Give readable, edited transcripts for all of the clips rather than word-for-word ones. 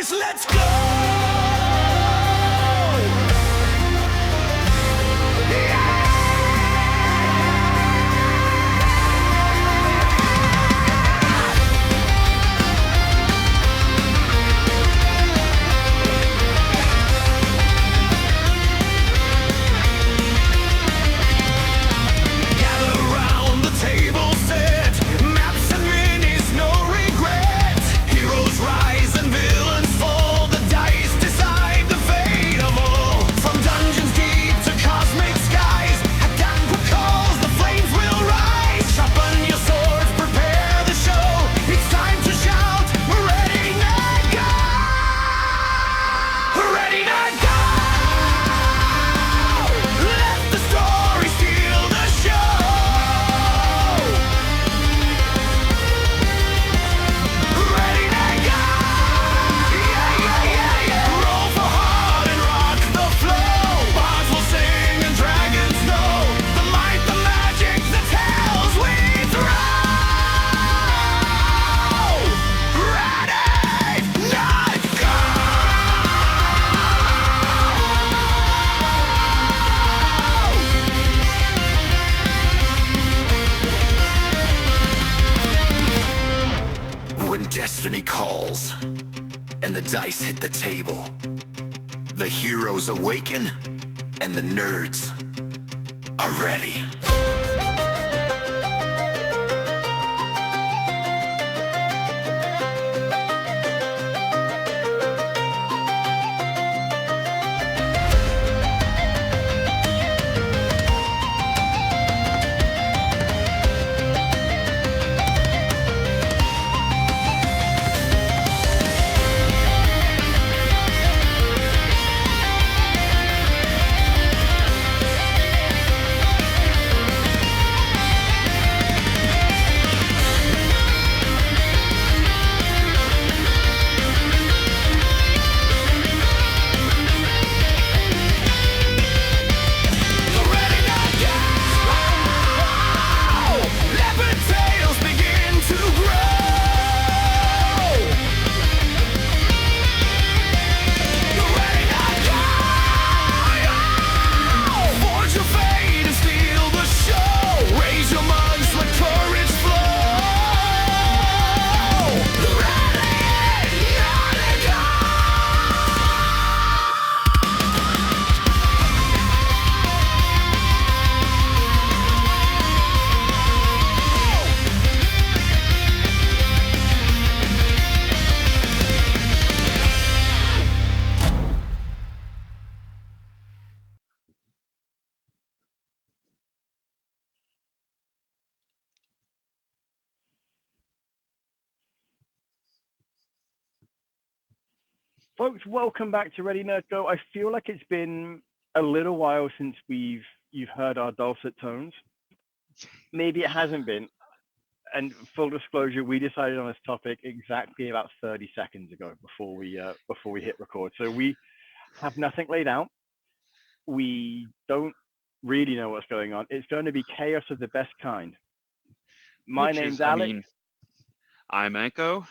boys, let's go! Destiny calls, and the dice hit the table. The heroes awaken, and the nerds are ready. Folks, welcome back to Ready Nerd Go. I feel like it's been a little while since you've heard our dulcet tones. Maybe it hasn't been. And full disclosure, we decided on this topic exactly about 30 seconds ago before we hit record. So we have nothing laid out. We don't really know what's going on. It's going to be chaos of the best kind. My name's Alex. I'm Enko.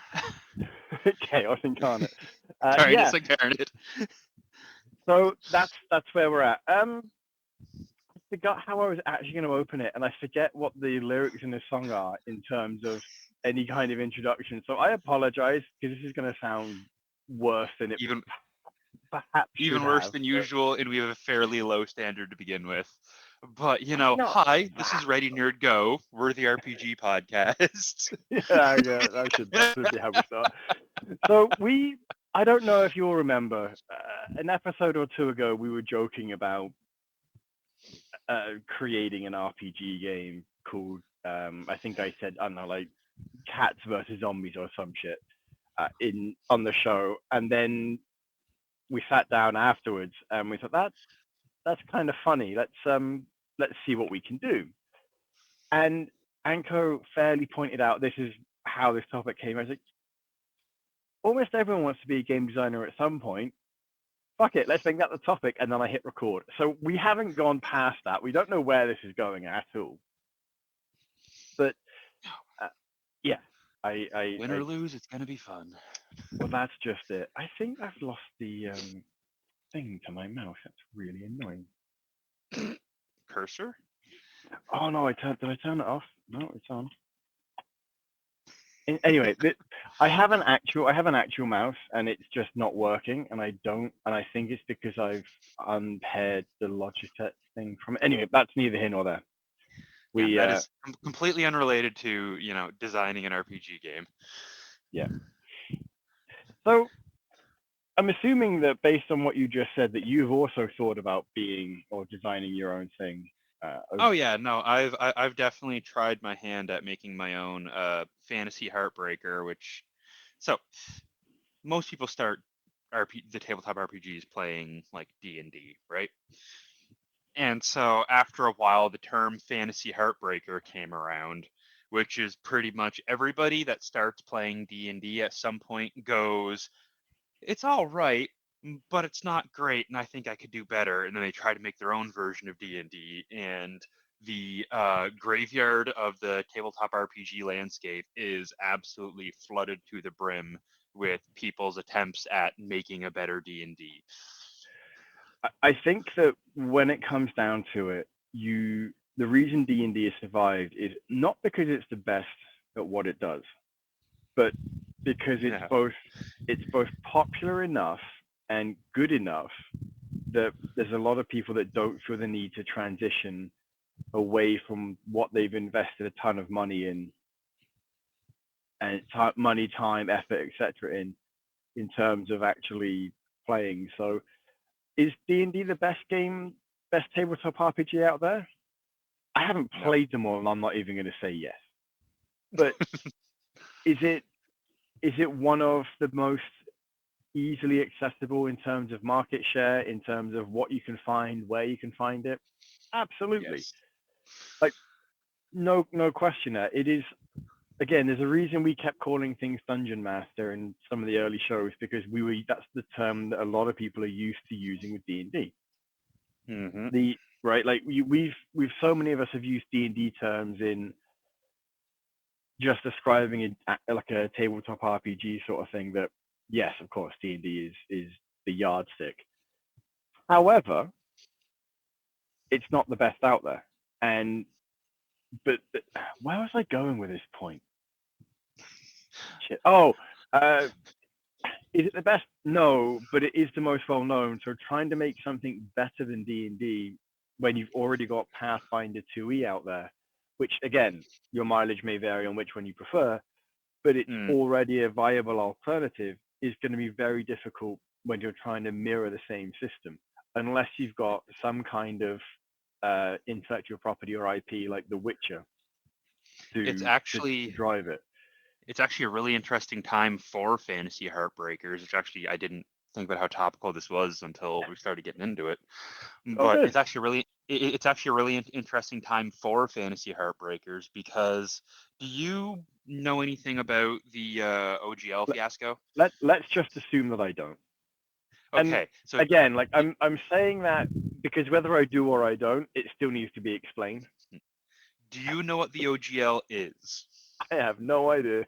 Chaos incarnate. Darkness incarnate. So that's where we're at. I forgot how I was actually going to open it, and I forget what the lyrics in this song are in terms of any kind of introduction. So I apologize because this is going to sound worse than it perhaps even worse than usual, and we have a fairly low standard to begin with. But hi, this is Ready Nerd Go. We're the RPG podcast. yeah, that should be how we start. So I don't know if you'll remember, an episode or two ago, we were joking about creating an RPG game called, I think I said, I don't know, like Cats versus Zombies or some shit on the show. And then we sat down afterwards and we thought, that's kind of funny. Let's see what we can do. And Enko fairly pointed out this is how this topic came. I was like, almost everyone wants to be a game designer at some point. Fuck it, let's make that the topic, and then I hit record. So we haven't gone past that. We don't know where this is going at all. But yeah, Win or lose, it's gonna be fun. Well, that's just it. I think I've lost the thing to my mouse. That's really annoying. Cursor? Oh no, did I turn it off? No, it's on. Anyway, I have an actual mouse, and it's just not working, and I think it's because I've unpaired the Logitech thing from it. Anyway, that's neither here nor there. Yeah, We that is completely unrelated to, designing an RPG game. yeah. So I'm assuming that based on what you just said, that you've also thought about being or designing your own thing. Oh yeah, no, I've definitely tried my hand at making my own fantasy heartbreaker, which so most people start the tabletop RPGs playing like D&D, right? And so after a while, the term fantasy heartbreaker came around, which is pretty much everybody that starts playing D&D at some point goes, it's all right, but it's not great, and I think I could do better. And then they try to make their own version of D&D, and the graveyard of the tabletop RPG landscape is absolutely flooded to the brim with people's attempts at making a better D&D. I think that when it comes down to it, the reason D&D has survived is not because it's the best at what it does, but because it's both popular enough and good enough that there's a lot of people that don't feel the need to transition away from what they've invested a ton of money in, and money, time, effort, etc. in terms of actually playing. So is D&D the best tabletop RPG out there? I haven't played them all, and I'm not even going to say yes. But is it one of the most easily accessible in terms of market share, in terms of what you can find, where you can find it? Absolutely. Yes. Like no question there. It is. Again, there's a reason we kept calling things Dungeon Master in some of the early shows, because that's the term that a lot of people are used to using with D&D. Mm-hmm. Like we've so many of us have used D&D terms in just describing it like a tabletop RPG sort of thing, that yes, of course, D&D is the yardstick. However, it's not the best out there. But where was I going with this point? Shit. Oh, is it the best? No, but it is the most well known. So trying to make something better than D&D when you've already got Pathfinder 2e out there, which again, your mileage may vary on which one you prefer, but it's already a viable alternative, is going to be very difficult when you're trying to mirror the same system, unless you've got some kind of intellectual property or IP like The Witcher to drive it. It's actually a really interesting time for fantasy heartbreakers, which actually I didn't think about how topical this was until we started getting into it. But it's actually a really interesting time for fantasy heartbreakers, because do you know anything about the OGL fiasco? Let's just assume that I don't. Okay, and so again, like I'm saying that because whether I do or I don't, it still needs to be explained. Do you know what the OGL is? I have no idea.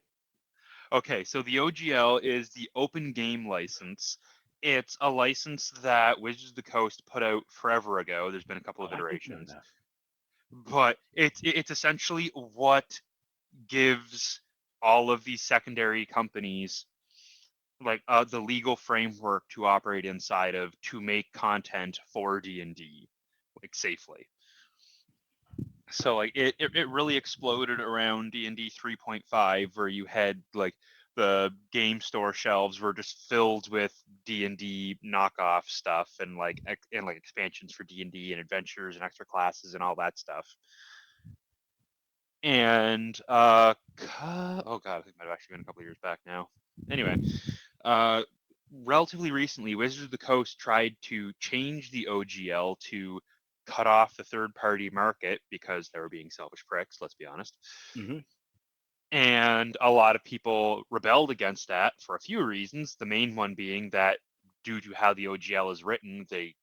Okay, so the OGL is the Open Game License. It's a license that Wizards of the Coast put out forever ago. There's been a couple of iterations, but it's essentially what gives all of these secondary companies like the legal framework to operate inside of, to make content for D&D like safely. So like it really exploded around D&D 3.5, where you had like the game store shelves were just filled with D&D knockoff stuff, and like expansions for D&D and adventures and extra classes and all that stuff. And oh god, I think it might have actually been a couple of years back now. Anyway, relatively recently, Wizards of the Coast tried to change the OGL to cut off the third-party market, because they were being selfish pricks, let's be honest. Mm-hmm. And a lot of people rebelled against that for a few reasons. The main one being that due to how the OGL is written, they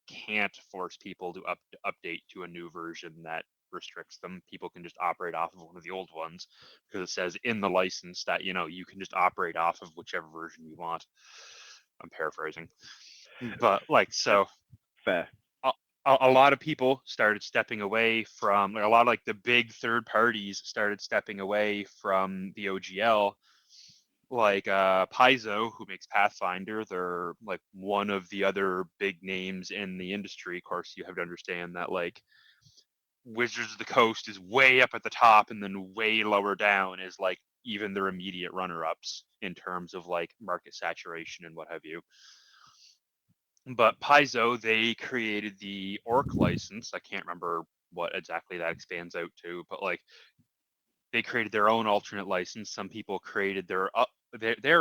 can't force people to update to a new version that restricts them. People can just operate off of one of the old ones because it says in the license that you can just operate off of whichever version you want. I'm paraphrasing, but Fair. a lot of people started stepping away from, like, a lot of like the big third parties started stepping away from the OGL, like Paizo, who makes Pathfinder. They're like one of the other big names in the industry. Of course, you have to understand that like Wizards of the Coast is way up at the top, and then way lower down is like even their immediate runner-ups in terms of like market saturation and what have you. But Paizo, they created the Orc license. I can't remember what exactly that expands out to, but like they created their own alternate license. Some people created their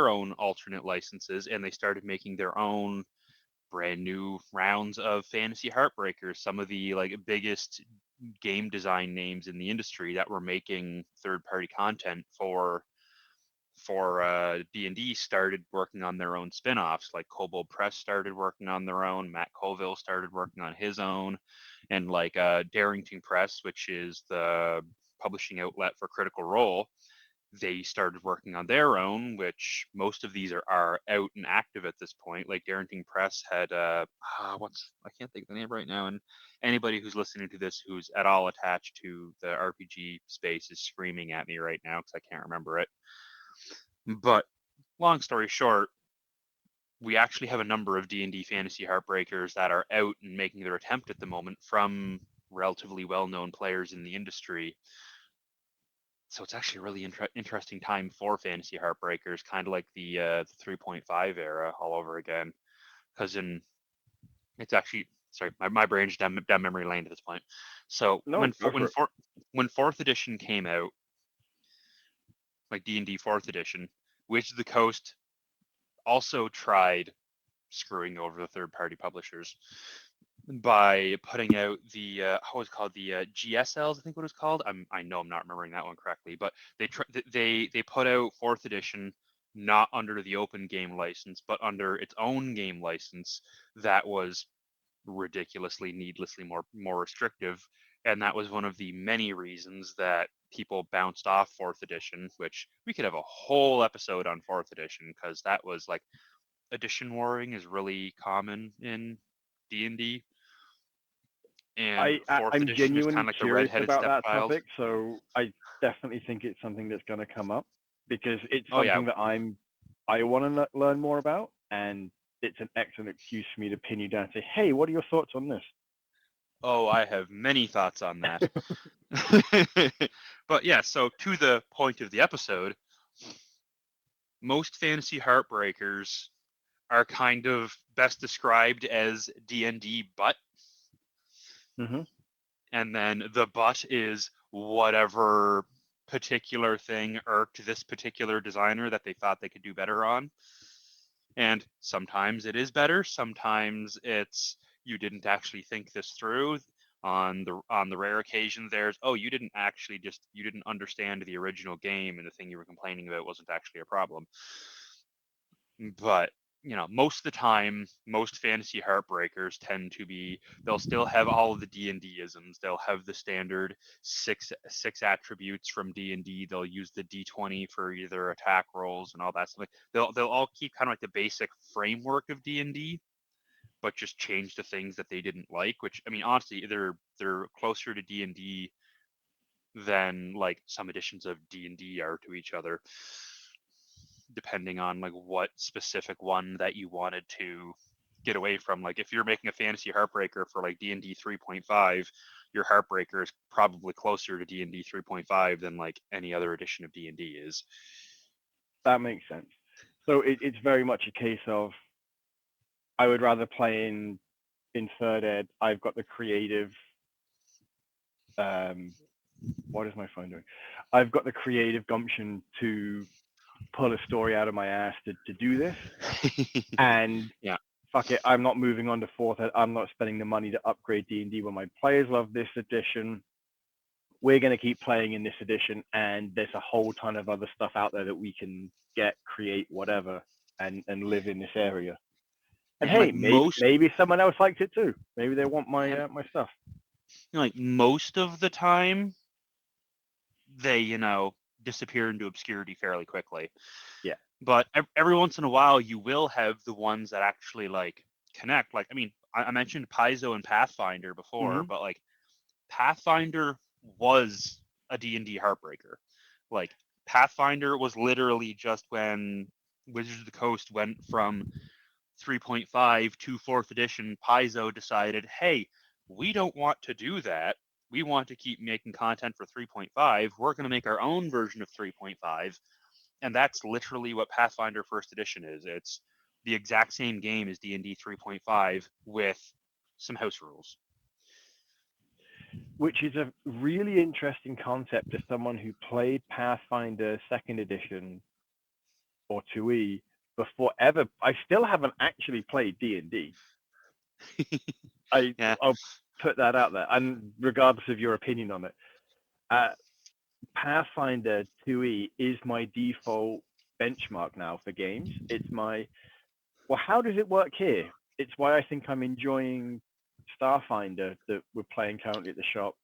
own alternate licenses, and they started making their own brand new rounds of Fantasy Heartbreakers. Some of the like biggest game design names in the industry that were making third-party content for D&D started working on their own spin-offs. Like Kobold Press started working on their own, Matt Colville started working on his own, and like Darrington Press, which is the publishing outlet for Critical Role, they started working on their own, which most of these are out and active at this point. Like Darrington Press had I can't think of the name right now, and anybody who's listening to this who's at all attached to the RPG space is screaming at me right now because I can't remember it. But long story short, we actually have a number of D&D Fantasy Heartbreakers that are out and making their attempt at the moment from relatively well-known players in the industry. So it's actually a really interesting time for Fantasy Heartbreakers, kind of like the 3.5 era all over again. Because it's actually, sorry, my brain's down memory lane at this point. So No, when fourth edition came out, like D&D fourth edition, Wizards of the Coast also tried screwing over the third-party publishers by putting out the how was it called, the GSLs, I think what it was called. I know I'm not remembering that one correctly, but they put out fourth edition not under the open game license, but under its own game license that was ridiculously, needlessly more restrictive, and that was one of the many reasons that people bounced off fourth edition. Which we could have a whole episode on fourth edition because that was like edition warring is really common in D&D, and fourth I'm edition is kind genuinely of like the curious redheaded about that stepchild. topic, so I definitely think it's something that's going to come up because it's Oh yeah, something that I want to learn more about, and it's an excellent excuse for me to pin you down and say, hey, what are your thoughts on this? oh, I have many thoughts on that. But yeah, so to the point of the episode, most Fantasy Heartbreakers are kind of best described as D&D butt. Mm-hmm. And then the butt is whatever particular thing irked this particular designer that they thought they could do better on. And sometimes it is better, sometimes it's you didn't actually think this through. On the rare occasion there's, oh, you didn't understand the original game, and the thing you were complaining about wasn't actually a problem. But most of the time, most Fantasy Heartbreakers tend to be, they'll still have all of the D&D isms. They'll have the standard six attributes from D&D. They'll use the D20 for either attack rolls and all that stuff. They'll all keep kind of like the basic framework of D&D, but just change the things that they didn't like. Which, I mean, honestly, they're closer to D&D than like some editions of D&D are to each other, depending on like what specific one that you wanted to get away from. Like if you're making a Fantasy Heartbreaker for like D&D 3.5, your Heartbreaker is probably closer to D&D 3.5 than like any other edition of D&D is. That makes sense. So it's very much a case of I would rather play in third ed. I've got the creative. What is my phone doing? I've got the creative gumption to pull a story out of my ass to do this, and yeah, fuck it, I'm not moving on to fourth ed. I'm not spending the money to upgrade D&D when my players love this edition. We're going to keep playing in this edition, and there's a whole ton of other stuff out there that we can get, create, whatever, and live in this area. And yeah, hey, like maybe someone else liked it too. Maybe they want my my stuff. like most of the time they disappear into obscurity fairly quickly. Yeah. But every once in a while you will have the ones that actually like connect. Like, I mean, I mentioned Paizo and Pathfinder before, Hmm. but like Pathfinder was a D&D heartbreaker. Like, Pathfinder was literally just when Wizards of the Coast went from 3.5 to 4th edition. Paizo decided, hey, we don't want to do that. We want to keep making content for 3.5. We're going to make our own version of 3.5. And that's literally what Pathfinder First Edition is. It's the exact same game as D&D 3.5 with some house rules. Which is a really interesting concept as someone who played Pathfinder Second Edition or 2E before ever. I still haven't actually played D&D. Yeah. I'll put that out there, and regardless of your opinion on it, uh, Pathfinder 2E is my default benchmark now for games. It's my, well, how does it work here? It's why I think I'm enjoying Starfinder that we're playing currently at the shop.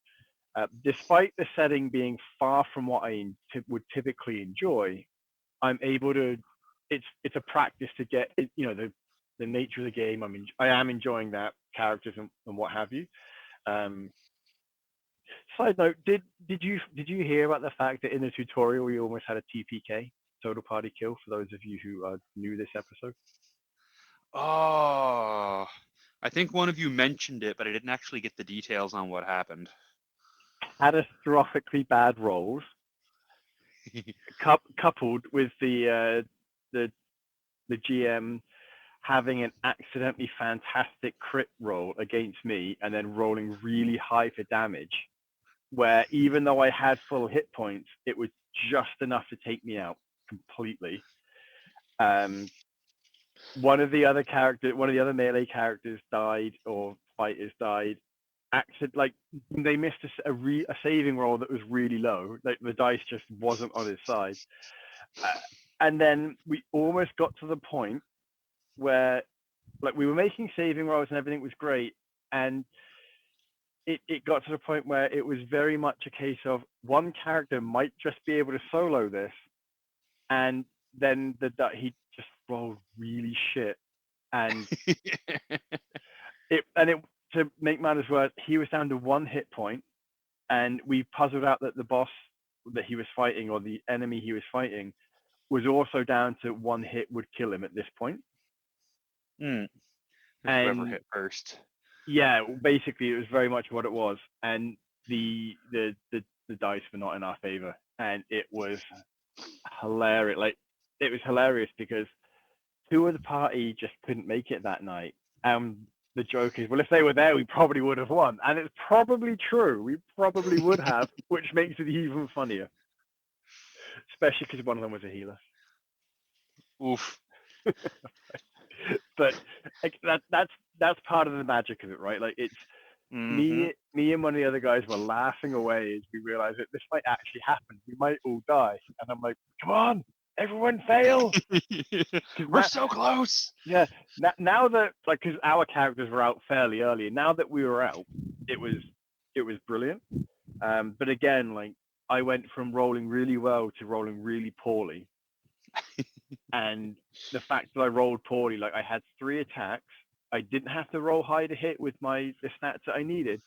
Despite the setting being far from what I would typically enjoy, I'm able to. It's a practice to get the nature of the game. I am enjoying that characters and what have you. Um, Side note: did you hear about the fact that in the tutorial we almost had a TPK, total party kill, for those of you who are new this episode? Oh, I think one of you mentioned it, but I didn't actually get the details on what happened. Catastrophically bad rolls, coupled with the the GM having an accidentally fantastic crit roll against me and then rolling really high for damage, where even though I had full hit points, it was just enough to take me out completely. Um, one of the other melee characters died, or fighters died. Like they missed a saving roll that was really low. Like the dice just wasn't on his side. And then we almost got to the point where, like, we were making saving rolls and everything was great, and it got to the point where it was very much a case of one character might just be able to solo this, and then he just rolled really shit, and it to make matters worse, he was down to one hit point, and we puzzled out that the boss that he was fighting, or the enemy he was fighting, was also down to one hit would kill him at this point. Whoever And hit first. yeah, basically it was very much what it was, and the dice were not in our favor, and it was hilarious. Like, it was hilarious because two of the party just couldn't make it that night. The joke is, well, if they were there, we probably would have won, and it's probably true. We probably would have, which makes it even funnier, especially because one of them was a healer. Oof. But like, that's part of the magic of it, right? Like, it's me and one of the other guys were laughing away as we realized that this might actually happen. We might all die, and I'm like, come on, everyone fail. We're so close. Yeah. Now that, like, because our characters were out fairly early, and now that we were out, it was brilliant. But again, like, I went from rolling really well to rolling really poorly, and the fact that I rolled poorly, like, I had 3 attacks. I didn't have to roll high to hit with the stats that I needed,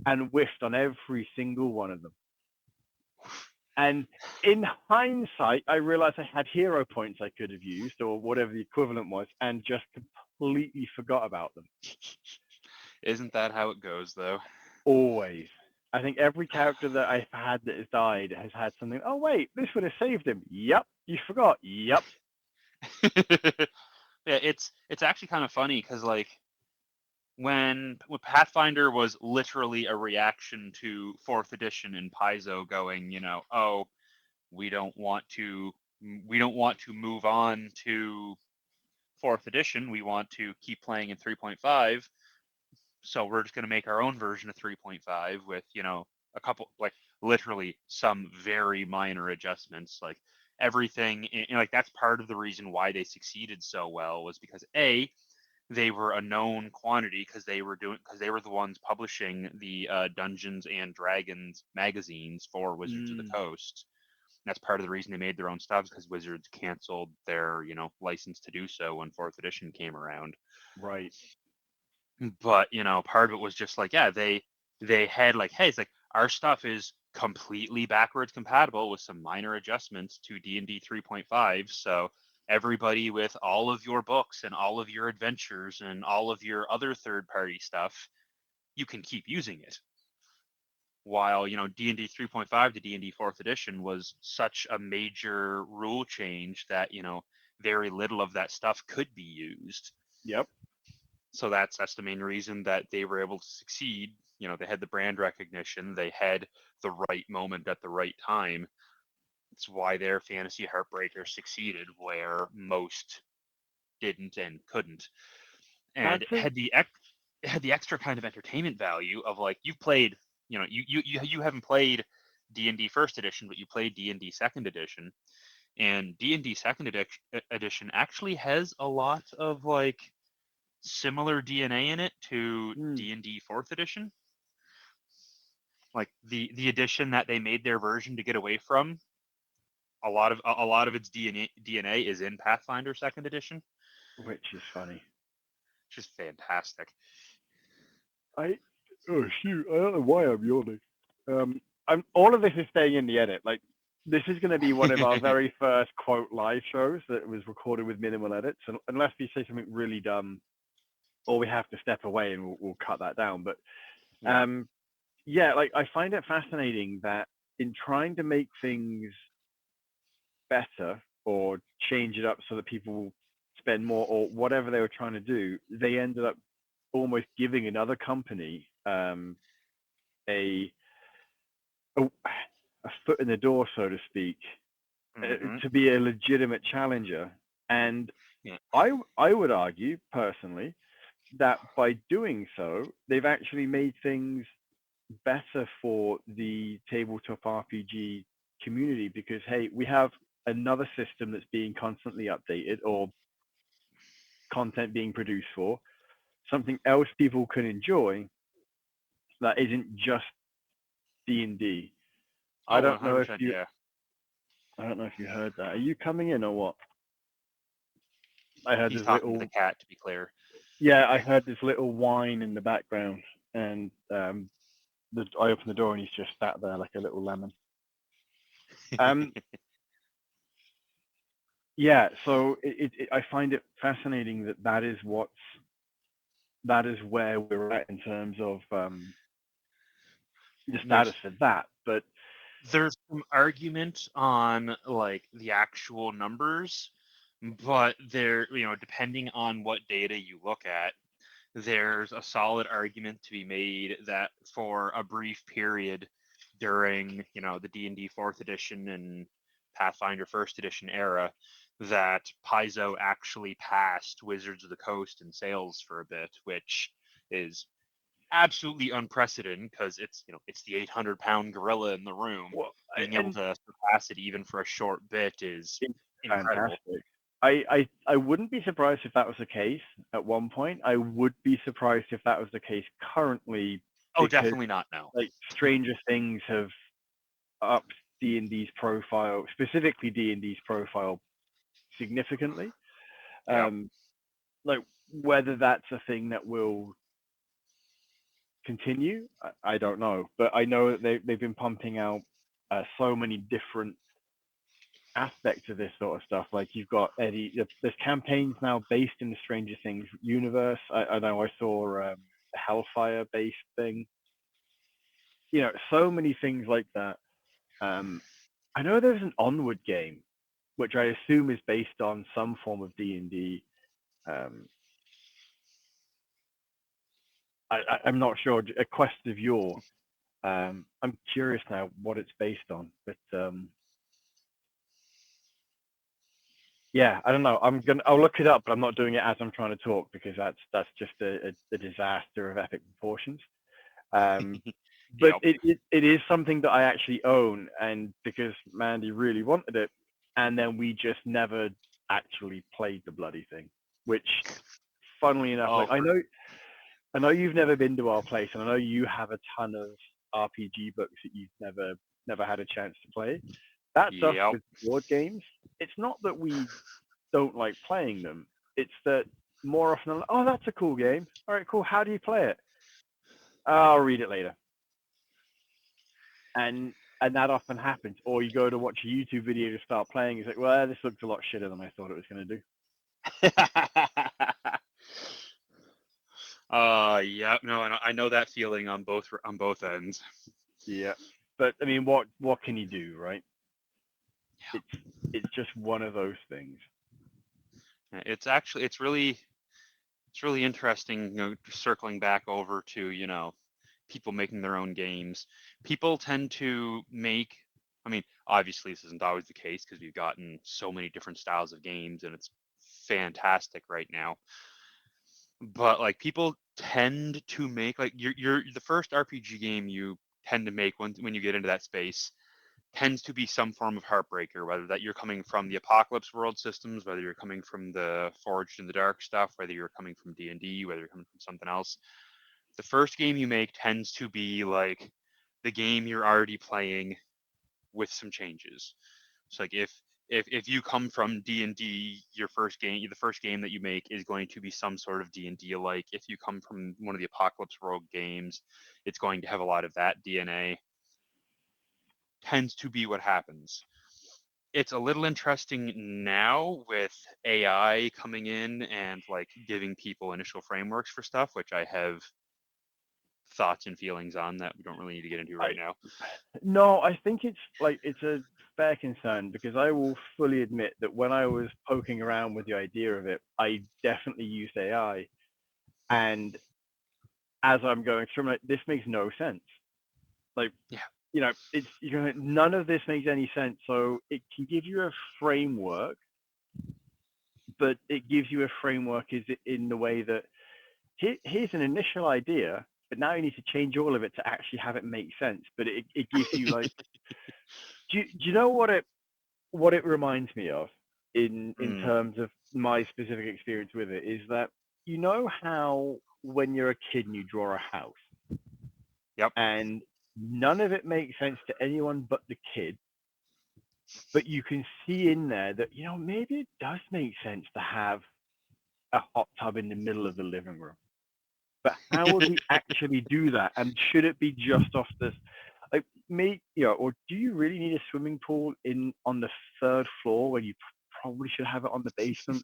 and whiffed on every single one of them. And in hindsight, I realized I had hero points I could have used, or whatever the equivalent was, and just completely forgot about them. Isn't that how it goes, though? Always. I think every character that I've had that has died has had something. Oh wait, this would have saved him. Yep, you forgot. Yep. Yeah, it's actually kind of funny because, like, when Pathfinder was literally a reaction to 4th edition and Paizo going, oh, we don't want to move on to 4th edition. We want to keep playing in 3.5. So we're just going to make our own version of 3.5 with, a couple, like, literally some very minor adjustments. Like, everything, like, that's part of the reason why they succeeded so well, was because they were a known quantity because they were the ones publishing the Dungeons and Dragons magazines for Wizards of the Mm, Coast. And that's part of the reason they made their own stuff, because Wizards canceled their license to do so when fourth edition came around. right. But part of it was just like, yeah, they had like, hey, it's like our stuff is completely backwards compatible with some minor adjustments to D&D 3.5, so everybody with all of your books and all of your adventures and all of your other third party stuff, you can keep using it. While D&D 3.5 to D&D 4th edition was such a major rule change that very little of that stuff could be used. Yep. So that's the main reason that they were able to succeed. They had the brand recognition, they had the right moment at the right time. It's why their fantasy Heartbreakers succeeded where most didn't and couldn't. And That's it a had the extra kind of entertainment value of like, you've played, you haven't played D&D first edition, but you played D&D second edition. And D&D second edition actually has a lot of like similar DNA in it to mm, D&D fourth edition. Like the edition that they made their version to get away from, a lot of its DNA is in Pathfinder second edition, which is funny. which is fantastic. Oh shoot, I don't know why I'm yawning. I'm all of this is staying in the edit. Like, this is going to be one of our very first quote live shows that was recorded with minimal edits, and unless we say something really dumb, or we have to step away and we'll cut that down. But Yeah. yeah, like I find it fascinating that in trying to make things better or change it up so that people spend more or whatever they were trying to do, they ended up almost giving another company a, a a foot in the door, so to speak, Mm-hmm. to be a legitimate challenger. And Yeah. I would argue personally that by doing so, they've actually made things better for the tabletop RPG community because hey, we have another system that's being constantly updated or content being produced for something else people can enjoy that isn't just D&D. I Oh, don't know if 100%. you Yeah. I don't know if you heard that. Are you coming in or what? I heard He's this talking to the little cat, to be clear. yeah, I heard this little whine in the background, and I opened the door and he's just sat there like a little lemon. Um, yeah, so I find it fascinating that that is where we're at in terms of the status there's for that. But there's some argument on like the actual numbers, but there, depending on what data you look at, there's a solid argument to be made that for a brief period during, the D&D 4th edition and Pathfinder 1st edition era, that Paizo actually passed Wizards of the Coast in sales for a bit, which is absolutely unprecedented because it's the 800-pound gorilla in the room. well, Being able and to surpass it even for a short bit is it's incredible. fantastic. I wouldn't be surprised if that was the case at one point. I would be surprised if that was the case currently Oh, because definitely not. No. like Stranger Things have upped D&D's profile, specifically D&D's profile significantly. Yeah. Like whether that's a thing that will continue, I don't know. But I know that they've been pumping out so many different aspects of this sort of stuff. Like you've got Eddie. There's campaigns now based in the Stranger Things universe. I know I saw a Hellfire based thing. So many things like that. I know there's an Onward game, which I assume is based on some form of D&D. Um, I'm not sure. A Quest of Yore. I'm curious now what it's based on, but yeah, I don't know. I'll look it up, but I'm not doing it as I'm trying to talk because that's just a disaster of epic proportions. But Yep. it is something that I actually own, and because Mandy really wanted it, and then we just never actually played the bloody thing, which funnily enough, like Oh, I know you've never been to our place, and I know you have a ton of RPG books that you've never had a chance to play. That's us yep. with board games. It's not that we don't like playing them. It's that more often than, oh, that's a cool game. All right, cool. How do you play it? I'll read it later. And that often happens. Or you go to watch a YouTube video to start playing. It's like, well, this looks a lot shitter than I thought it was going to do. Yeah, no, I know that feeling on both ends. Yeah. But I mean, what can you do, right? Yeah. It's just one of those things. It's really interesting, circling back over to, people making their own games. People tend to make, I mean, obviously this isn't always the case because we've gotten so many different styles of games and it's fantastic right now. But like people tend to make like you're the first RPG game you tend to make when you get into that space tends to be some form of Heartbreaker, whether that you're coming from the Apocalypse World systems, whether you're coming from the Forged in the Dark stuff, whether you're coming from D&D, whether you're coming from something else. The first game you make tends to be like the game you're already playing with some changes. So like if you come from D&D, the first game that you make is going to be some sort of D&D like. If you come from one of the Apocalypse World games, it's going to have a lot of that DNA. Tends to be what happens. It's a little interesting now with AI coming in and like giving people initial frameworks for stuff, which I have thoughts and feelings on that we don't really need to get into right now. No, I think it's a fair concern because I will fully admit that when I was poking around with the idea of it, I definitely used AI. And as I'm going through, I'm like, this makes no sense. Like, Yeah. none of this makes any sense. So it can give you a framework, but it gives you a framework is in the way that here's an initial idea, but now you need to change all of it to actually have it make sense. But it gives you like, do you know what it reminds me of in terms of my specific experience with it is that how when you're a kid and you draw a house, Yep. and none of it makes sense to anyone but the kid, but you can see in there that maybe it does make sense to have a hot tub in the middle of the living room. But how would we actually do that? And should it be just off this? Like or do you really need a swimming pool on the third floor when you probably should have it on the basement?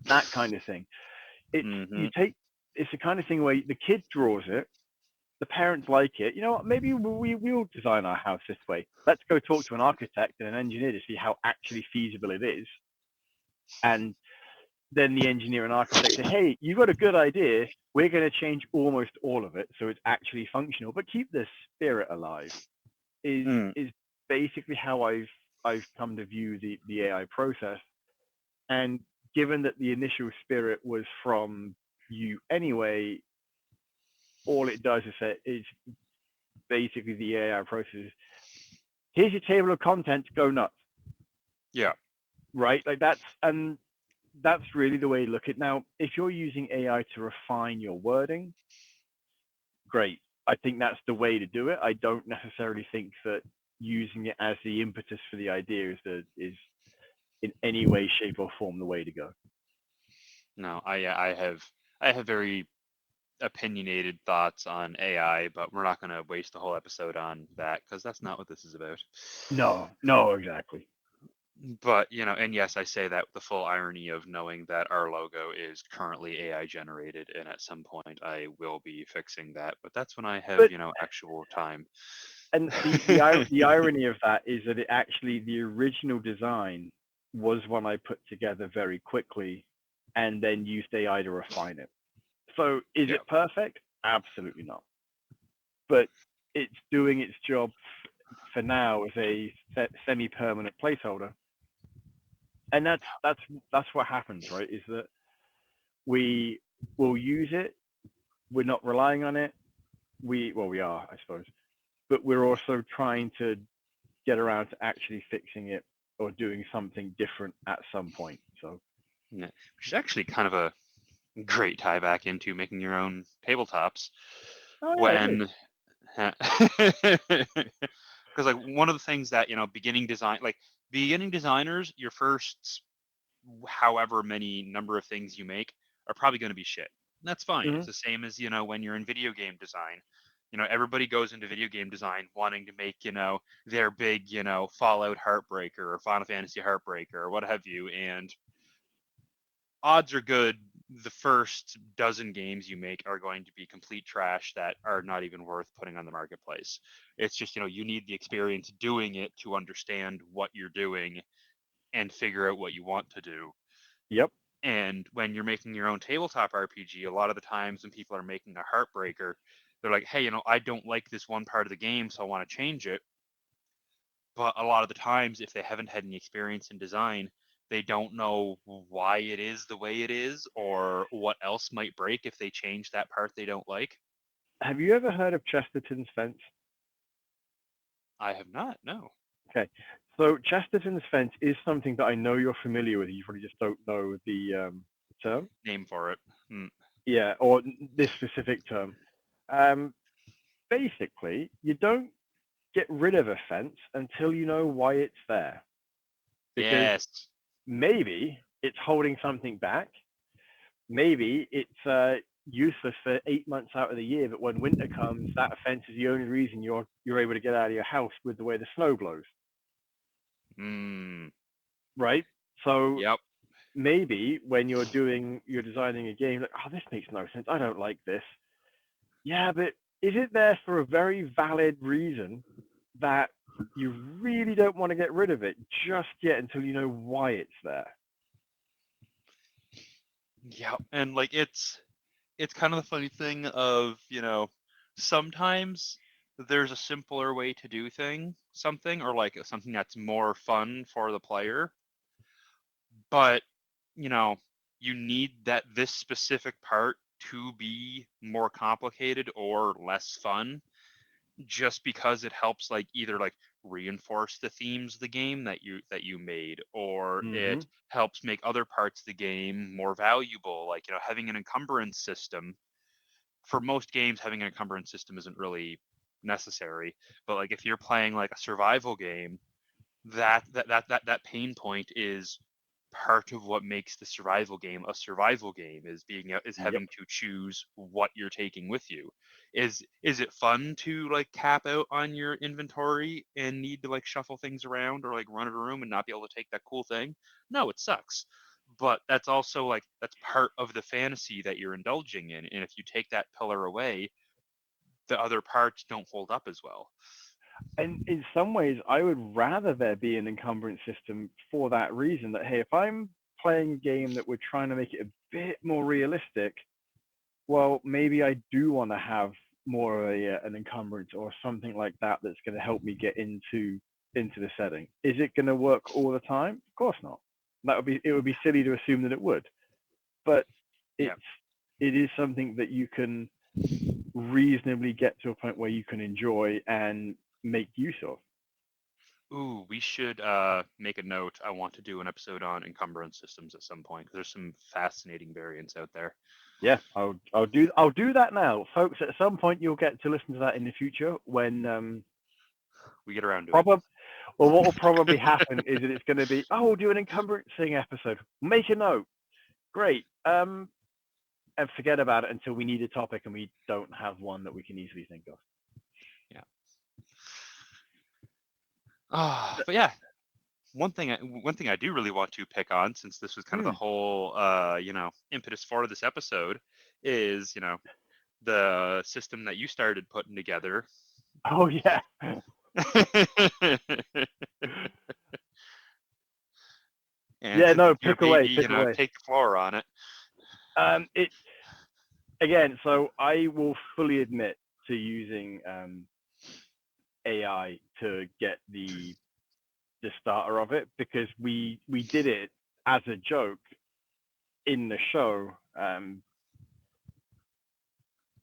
That kind of thing. It's the kind of thing where the kid draws it, the parents like it. You know what? Maybe we'll design our house this way. Let's go talk to an architect and an engineer to see how actually feasible it is. And then the engineer and architect say, hey, you got a good idea. We're going to change almost all of it so it's actually functional, but keep the spirit alive. Is basically how I've come to view the AI process. And given that the initial spirit was from you anyway, all it does is basically the AI process. Here's your table of contents. Go nuts. Yeah. Right. Like that's really the way to look at it. Now, if you're using AI to refine your wording, great. I think that's the way to do it. I don't necessarily think that using it as the impetus for the idea is in any way, shape, or form the way to go. No, I have very opinionated thoughts on AI, but we're not going to waste the whole episode on that because that's not what this is about. No, exactly. But and yes, I say that with the full irony of knowing that our logo is currently AI generated, and at some point I will be fixing that. But that's when I have But actual time. and the irony of that is that the original design was one I put together very quickly, and then used AI to refine it. So is it perfect? Absolutely not. But it's doing its job for now as a semi-permanent placeholder. And that's what happens, right? Is that we will use it. We're not relying on it. We are, I suppose, but we're also trying to get around to actually fixing it or doing something different at some point. So, yeah, which is actually kind of Great tie back into making your own tabletops. Oh yeah, it is. When because like one of the things that beginning designers, your first however many number of things you make are probably going to be shit. That's fine. Hmm. It's the same as when you're in video game design. Everybody goes into video game design wanting to make their big Fallout Heartbreaker or Final Fantasy Heartbreaker or what have you, and odds are good the first dozen games you make are going to be complete trash that are not even worth putting on the marketplace. It's just you need the experience doing it to understand what you're doing and figure out what you want to do. Yep. And when you're making your own tabletop RPG, a lot of the times when people are making a Heartbreaker, they're like, hey, I don't like this one part of the game, so I want to change it. But a lot of the times, if they haven't had any experience in design, they don't know why it is the way it is or what else might break if they change that part they don't like. Have you ever heard of Chesterton's fence? I have not, no. Okay. So Chesterton's fence is something that I know you're familiar with. You probably just don't know the term. Name for it. Hmm. Yeah, or this specific term. Um, Basically, you don't get rid of a fence until you know why it's there. Because Yes. maybe it's holding something back. Maybe it's useless for 8 months out of the year, but when winter comes, that fence is the only reason you're able to get out of your house with the way the snow blows, Hmm. right? So Yep. maybe when you're designing a game, like, oh, this makes no sense. I don't like this. Yeah, but is it there for a very valid reason that you really don't want to get rid of it just yet until you know why it's there? Yep. And like it's kind of the funny thing of, sometimes there's a simpler way to do something, or like something that's more fun for the player, but you know, you need this specific part to be more complicated or less fun just because it helps like either like reinforce the themes of the game that you made, or Mm-hmm. it helps make other parts of the game more valuable, like having an encumbrance system. For most games, having an encumbrance system isn't really necessary, but like if you're playing like a survival game, that pain point is part of what makes the survival game a survival game, is Yep. having to choose what you're taking with you. Is it fun to like cap out on your inventory and need to like shuffle things around or like run a room and not be able to take that cool thing? No, it sucks. But that's also like that's part of the fantasy that you're indulging in, and if you take that pillar away, the other parts don't hold up as well. And in some ways, I would rather there be an encumbrance system for that reason. That hey, if I'm playing a game that we're trying to make it a bit more realistic, well, maybe I do want to have more of an encumbrance or something like that that's going to help me get into the setting. Is it going to work all the time? Of course not. It would be silly to assume that it would. But Yeah. it's it is something that you can reasonably get to a point where you can enjoy and make use of. Ooh, we should make a note. I want to do an episode on encumbrance systems at some point, 'cause there's some fascinating variants out there. Yeah, I'll do that now, folks. At some point, you'll get to listen to that in the future when We get around to it. probably. Well, what will probably happen is that it's going to be, oh, we'll do an encumbranceing episode. Make a note. Great. And forget about it until we need a topic and we don't have one that we can easily think of. Yeah. But yeah, one thing I do really want to pick on, since this was kind of the Hmm. whole impetus for this episode, is the system that you started putting together. Oh yeah. And Yeah. since No. it's your Pick away. baby, Pick away. take the floor on it. It again. So I will fully admit to using AI to get the starter of it because we did it as a joke in the show.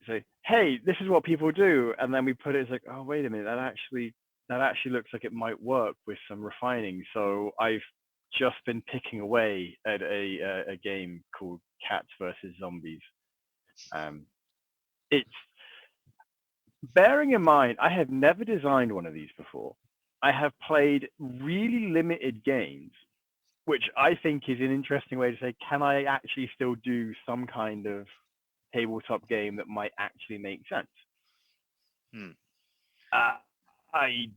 Say, hey, this is what people do, and then we put it as like, oh, wait a minute, that actually looks like it might work with some refining. So I've just been picking away at a game called Cats versus Zombies. It's bearing in mind I have never designed one of these before. I have played really limited games, which I think is an interesting way to say, can I actually still do some kind of tabletop game that might actually make sense? Hmm. Uh, I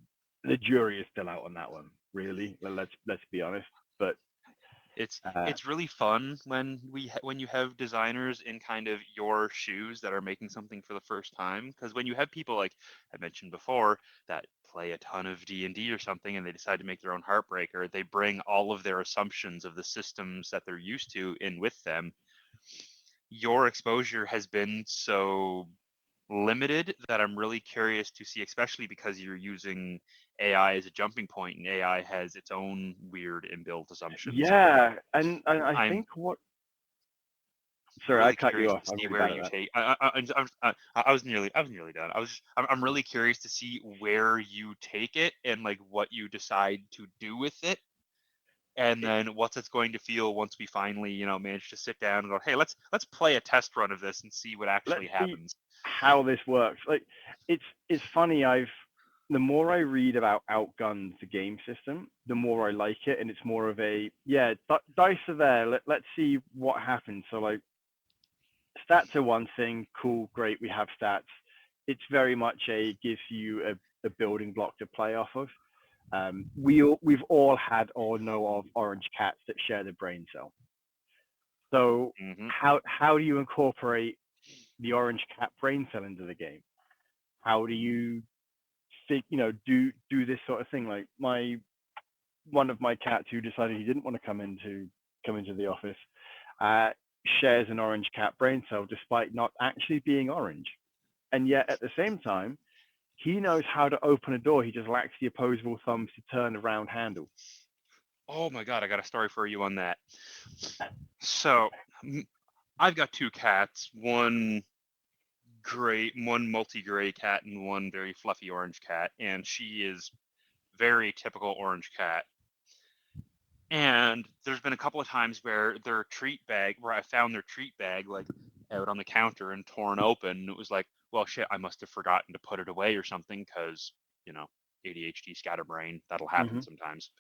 the jury is still out on that one. Really, let's be honest. But It's really fun when when you have designers in kind of your shoes that are making something for the first time, because when you have people like I mentioned before that play a ton of D&D or something and they decide to make their own Heartbreaker, they bring all of their assumptions of the systems that they're used to in with them. Your exposure has been so limited that I'm really curious to see, especially because you're using AI as a jumping point and AI has its own weird inbuilt assumptions. yeah, and I I'm think what. Sorry, I really cut you curious off. to I'm see really where bad at you that. take. I was nearly done. I'm really curious to see where you take it and like what you decide to do with it, and then what's it's going to feel once we finally manage to sit down and go, hey, let's play a test run of this and see what Let's actually see happens. how this works. Like, it's funny. The more I read about Outgunned, the game system, the more I like it, and it's more of a dice are there. Let's see what happens. So like, stats are one thing. Cool, great. We have stats. It's very much gives you a building block to play off of. We've all had or know of orange cats that share the brain cell. So Hmm. how do you incorporate the orange cat brain cell into the game? How do you do this sort of thing? Like one of my cats who decided he didn't want to come into the office uh, shares an orange cat brain cell despite not actually being orange, and yet at the same time he knows how to open a door. He just lacks the opposable thumbs to turn a round handle. Oh my god, I got a story for you on that. So I've got two cats, one multi-gray cat and one very fluffy orange cat, and she is very typical orange cat. And there's been a couple of times where I found their treat bag like out on the counter and torn open. And it was like, well, shit, I must have forgotten to put it away or something because, ADHD scatterbrain, that'll happen Mm-hmm. sometimes.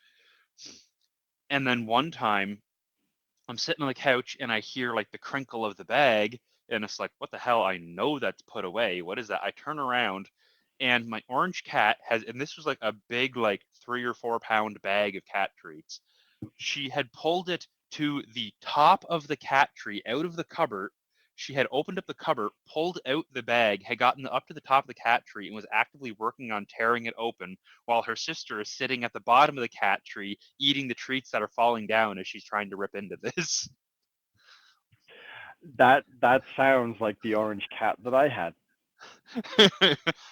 And then one time I'm sitting on the couch and I hear like the crinkle of the bag and it's like, what the hell? I know that's put away. What is that? I turn around and my orange cat and this was like a big, like 3 or 4 pound bag of cat treats. She had pulled it to the top of the cat tree out of the cupboard. She had opened up the cupboard, pulled out the bag, had gotten up to the top of the cat tree, and was actively working on tearing it open while her sister is sitting at the bottom of the cat tree eating the treats that are falling down as she's trying to rip into this. That sounds like the orange cat that I had.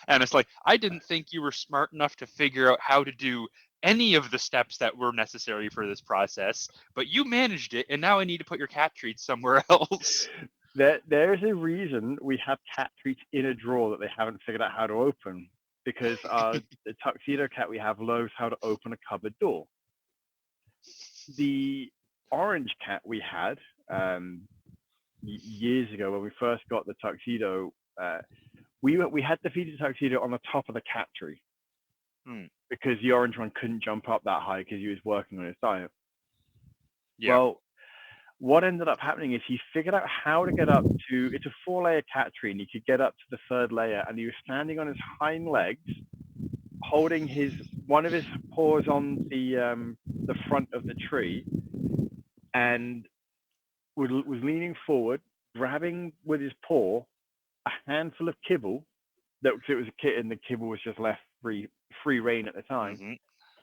And it's like, I didn't think you were smart enough to figure out how to do any of the steps that were necessary for this process, but you managed it, and now I need to put your cat treats somewhere else. There's a reason we have cat treats in a drawer that they haven't figured out how to open, because the tuxedo cat we have knows how to open a cupboard door. The orange cat we had years ago when we first got the tuxedo, we had to feed the tuxedo on the top of the cat tree because the orange one couldn't jump up that high because he was working on his diet. Yeah. Well, what ended up happening is he figured out how to get up to, it's a 4-layer cat tree, and he could get up to the 3rd layer, and he was standing on his hind legs, holding one of his paws on the front of the tree, and was leaning forward, grabbing with his paw a handful of kibble. That it was a kitten, the kibble was just left free reign at the time. Mm-hmm.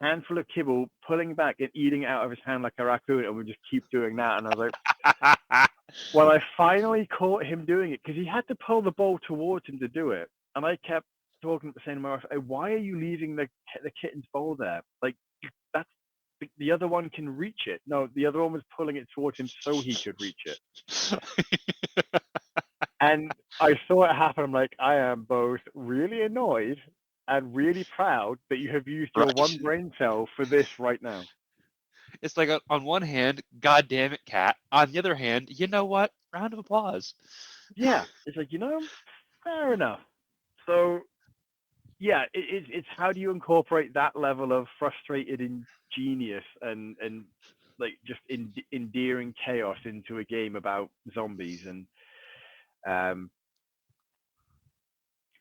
Handful of kibble, pulling back and eating it out of his hand like a raccoon, and we just keep doing that. And I was like, well, I finally caught him doing it because he had to pull the bowl towards him to do it, and I kept talking to the same wife, why are you leaving the kitten's bowl there? Like, that's the other one can reach it. No, the other one was pulling it towards him so he could reach it. And I saw it happen. I'm like, I am both really annoyed and really proud that you have used your one brain cell for this right now. It's like on one hand, God damn it, cat. On the other hand, you know what? Round of applause. Yeah, it's like, fair enough. So yeah, it's how do you incorporate that level of frustrated ingenious and like just endearing chaos into a game about zombies and um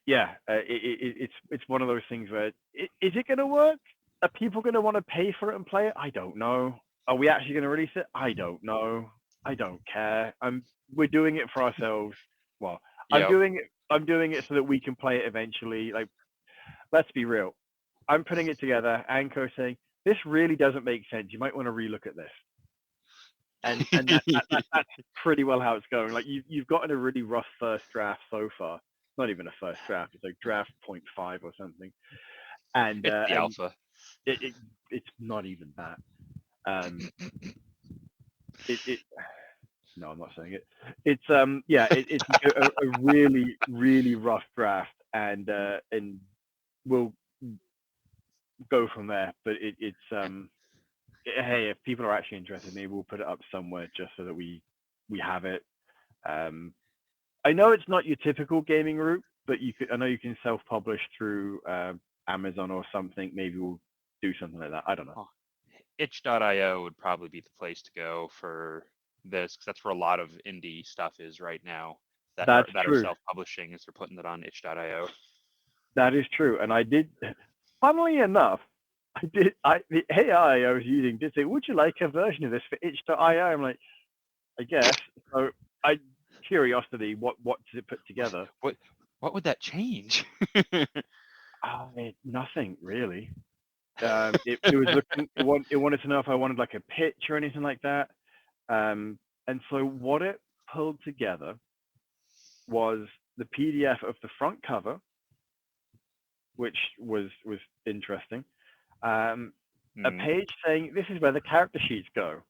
yeah, it's one of those things where is it going to work? Are people going to want to pay for it and play it? I don't know. Are we actually going to release it? I don't know. I don't care. We're doing it for ourselves. Well, I'm Yep. doing it. I'm doing it so that we can play it eventually. Like, let's be real. I'm putting it together. Anko saying this really doesn't make sense. You might want to relook at this. And that's pretty well how it's going. Like you've gotten a really rough first draft so far. Not even a first draft. It's like draft 0.5 or something. And It's the and alpha. it's not even that. Um, it no, I'm not saying it. It's yeah, it's like a really really rough draft, and we'll go from there. But hey, if people are actually interested, maybe we'll put it up somewhere just so that we have it. Um, I know it's not your typical gaming route, but I know you can self-publish through Amazon or something. Maybe we'll do something like that. I don't know. Oh, itch.io would probably be the place to go for this because that's where a lot of indie stuff is right now That's that are true. self-publishing is they're putting it on itch.io. That is true. And I did, funnily enough, the AI I was using did say, would you like a version of this for itch.io? I'm like, I guess. So curiosity, what does it put together? What would that change? Nothing really. It was looking, it wanted to know if I wanted like a pitch or anything like that. And so what it pulled together was the PDF of the front cover, which was interesting. A page saying this is where the character sheets go.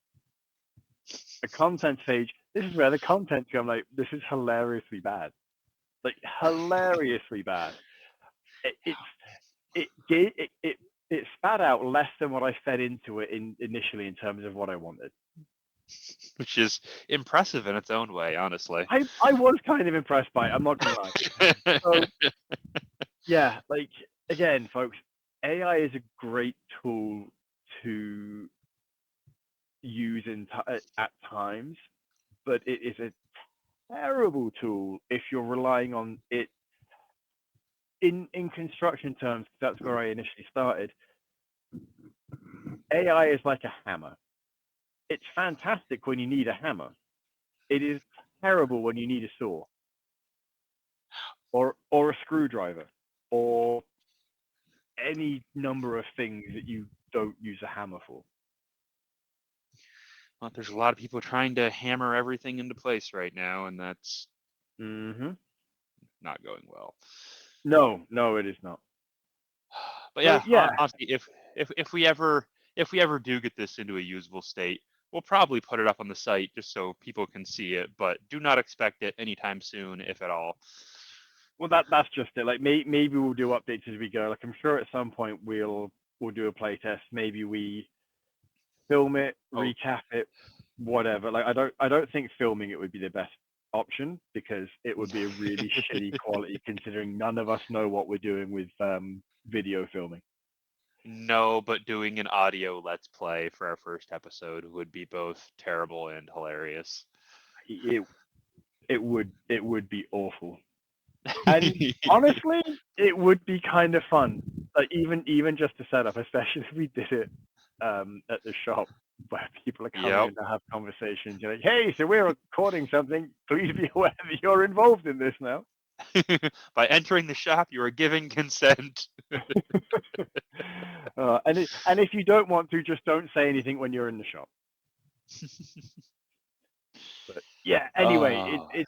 A contents page. This is where the contents go. I'm like, this is hilariously bad. Like hilariously bad. It spat out less than what I fed into it initially in terms of what I wanted. Which is impressive in its own way, honestly. I was kind of impressed by it. I'm not gonna lie. So yeah, like again, folks, AI is a great tool to use at times, but it is a terrible tool if you're relying on it in construction terms. That's where I initially started. AI is like a hammer. It's fantastic when you need a hammer. It is terrible when you need a saw or a screwdriver or any number of things that you don't use a hammer for. Well, there's a lot of people trying to hammer everything into place right now, and that's Mm-hmm. not going well. No, it is not. But So yeah, yeah, honestly, if we ever do get this into a usable state, we'll probably put it up on the site just so people can see it. But do not expect it anytime soon, if at all. well that's just it. Like maybe we'll do updates as we go. Like I'm sure at some point we'll do a playtest. Maybe we film it, Oh, recap it, whatever. Like I don't think filming it would be the best option because it would be a really shitty quality considering none of us know what we're doing with video filming. no, but doing an audio let's play for our first episode would be both terrible and hilarious. It it would be awful. And honestly, it would be kind of fun. Like even just to set up, especially if we did it at the shop where people are coming Yep. in to have conversations. You're like, hey, so we're recording something. Please be aware that you're involved in this now. By entering the shop, you are giving consent. And if you don't want to, just don't say anything when you're in the shop. But yeah, anyway, Oh, yeah.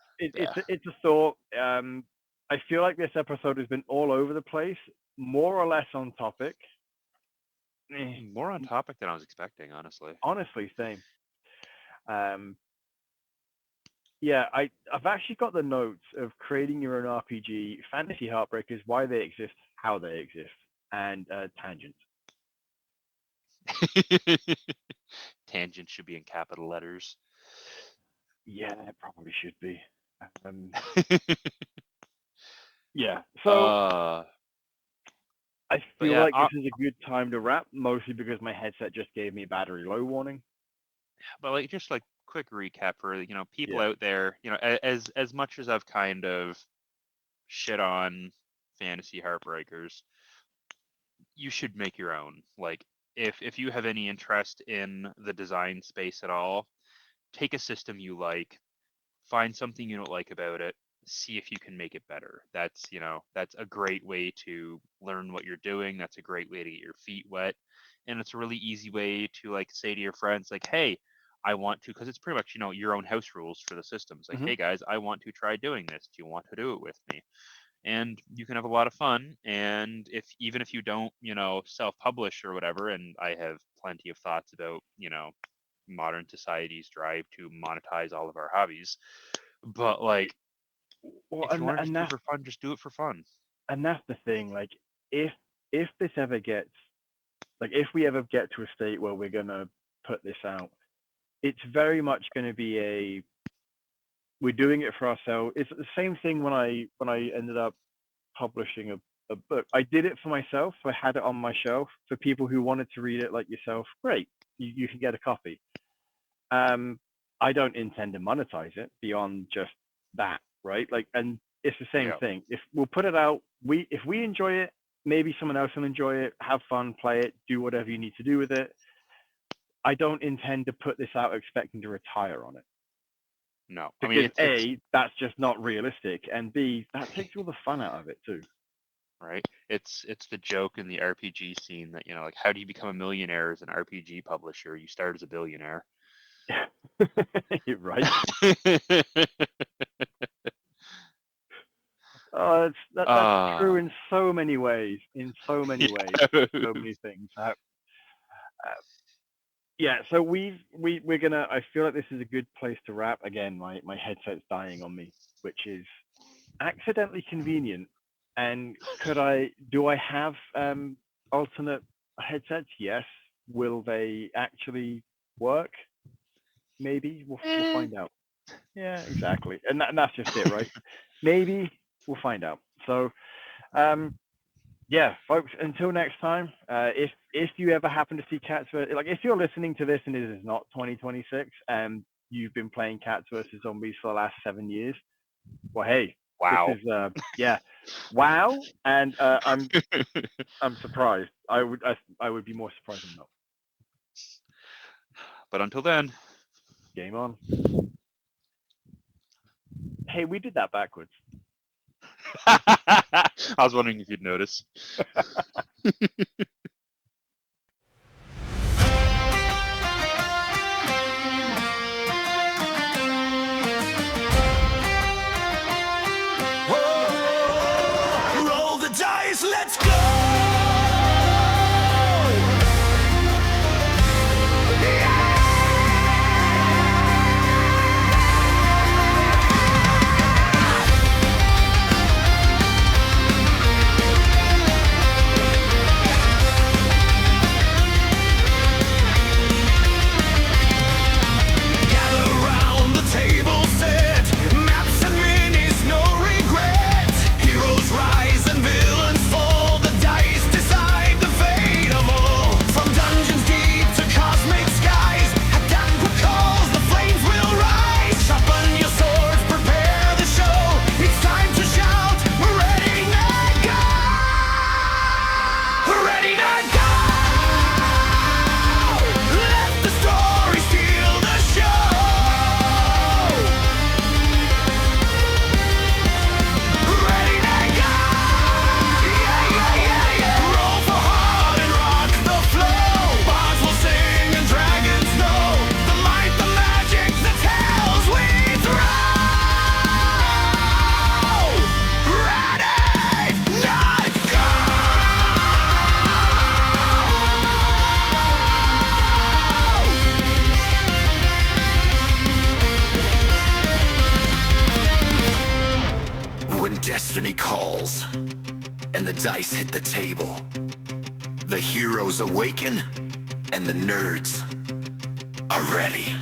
it's a thought. I feel like this episode has been all over the place, more or less on topic. More on topic than I was expecting, honestly. Honestly, same. Yeah, I've actually got the notes of creating your own RPG, fantasy heartbreakers, why they exist, how they exist, and tangents. Tangent should be in capital letters. Yeah, it probably should be. Um, yeah. So uh, I but feel yeah, like this is a good time to wrap, mostly because my headset just gave me a battery low warning. but like just like quick recap for people Yeah. out there. As much as I've kind of shit on fantasy heartbreakers, you should make your own. Like if you have any interest in the design space at all, take a system you like, find something you don't like about it, see if you can make it better. That's a great way to learn what you're doing. That's a great way to get your feet wet. And it's a really easy way to like say to your friends, like, hey, I want to, because it's pretty much, your own house rules for the systems. Like, Hmm. hey guys, I want to try doing this. Do you want to do it with me? And you can have a lot of fun. And even if you don't, self-publish or whatever, and I have plenty of thoughts about, modern society's drive to monetize all of our hobbies. But like, Well, if you want to just and do it for fun, just do it for fun. that's the thing. Like, if this ever gets, like, if we ever get to a state where we're gonna put this out, it's very much going to be we're doing it for ourselves. It's the same thing when I ended up publishing a book. I did it for myself. So I had it on my shelf for people who wanted to read it like yourself. Great, you can get a copy. I don't intend to monetize it beyond just that, right? Like, and it's the same Yeah. thing. If we'll put it out, if we enjoy it, maybe someone else will enjoy it. Have fun, play it, do whatever you need to do with it. I don't intend to put this out expecting to retire on it. No, I Because mean it's A, that's just not realistic, and B, that takes all the fun out of it too. right. It's the joke in the RPG scene that like how do you become a millionaire as an RPG publisher? You start as a billionaire. You're right. Oh, that's true in so many ways. In so many ways, so many things. Yeah, so we're gonna. I feel like this is a good place to wrap. Again, my headset's dying on me, which is accidentally convenient. And do I have alternate headsets? Yes. Will they actually work? Maybe we'll find out. Yeah, exactly. And that's just it, right? Maybe we'll find out. So, yeah, folks. Until next time, if you ever happen to see Cats vs. Like if you're listening to this and it is not 2026 and you've been playing Cats versus Zombies for the last 7 years, well, hey, Wow. this is yeah, wow. And I'm surprised. I would be more surprised than not. But until then, Game on. Hey, we did that backwards. I was wondering if you'd notice. Whoa, roll the dice, let's go! Destiny calls, and the dice hit the table. The heroes awaken, and the nerds are ready.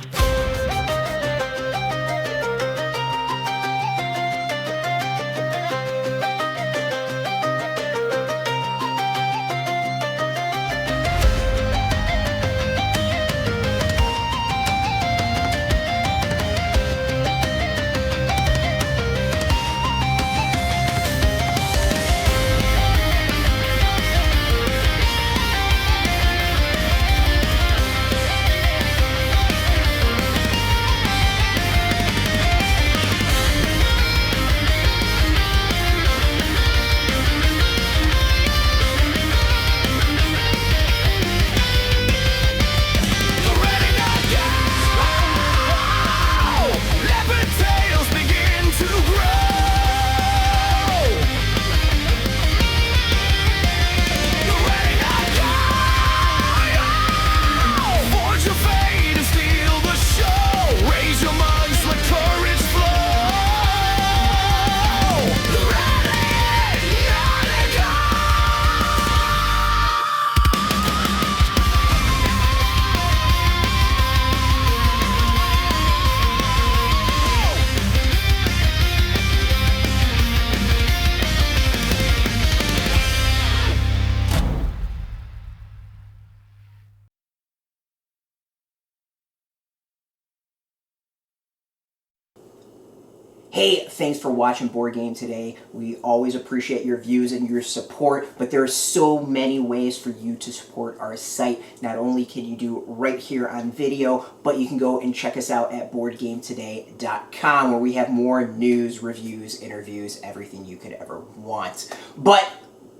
Hey, thanks for watching Board Game today. We always appreciate your views and your support, but there are so many ways for you to support our site. Not only can you do it right here on video, but you can go and check us out at boardgametoday.com, where we have more news, reviews, interviews, everything you could ever want. But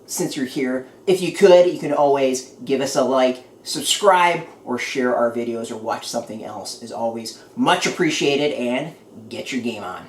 since you're here, if you could, you can always give us a like, subscribe, or share our videos or watch something else. Is always much appreciated, and get your game on.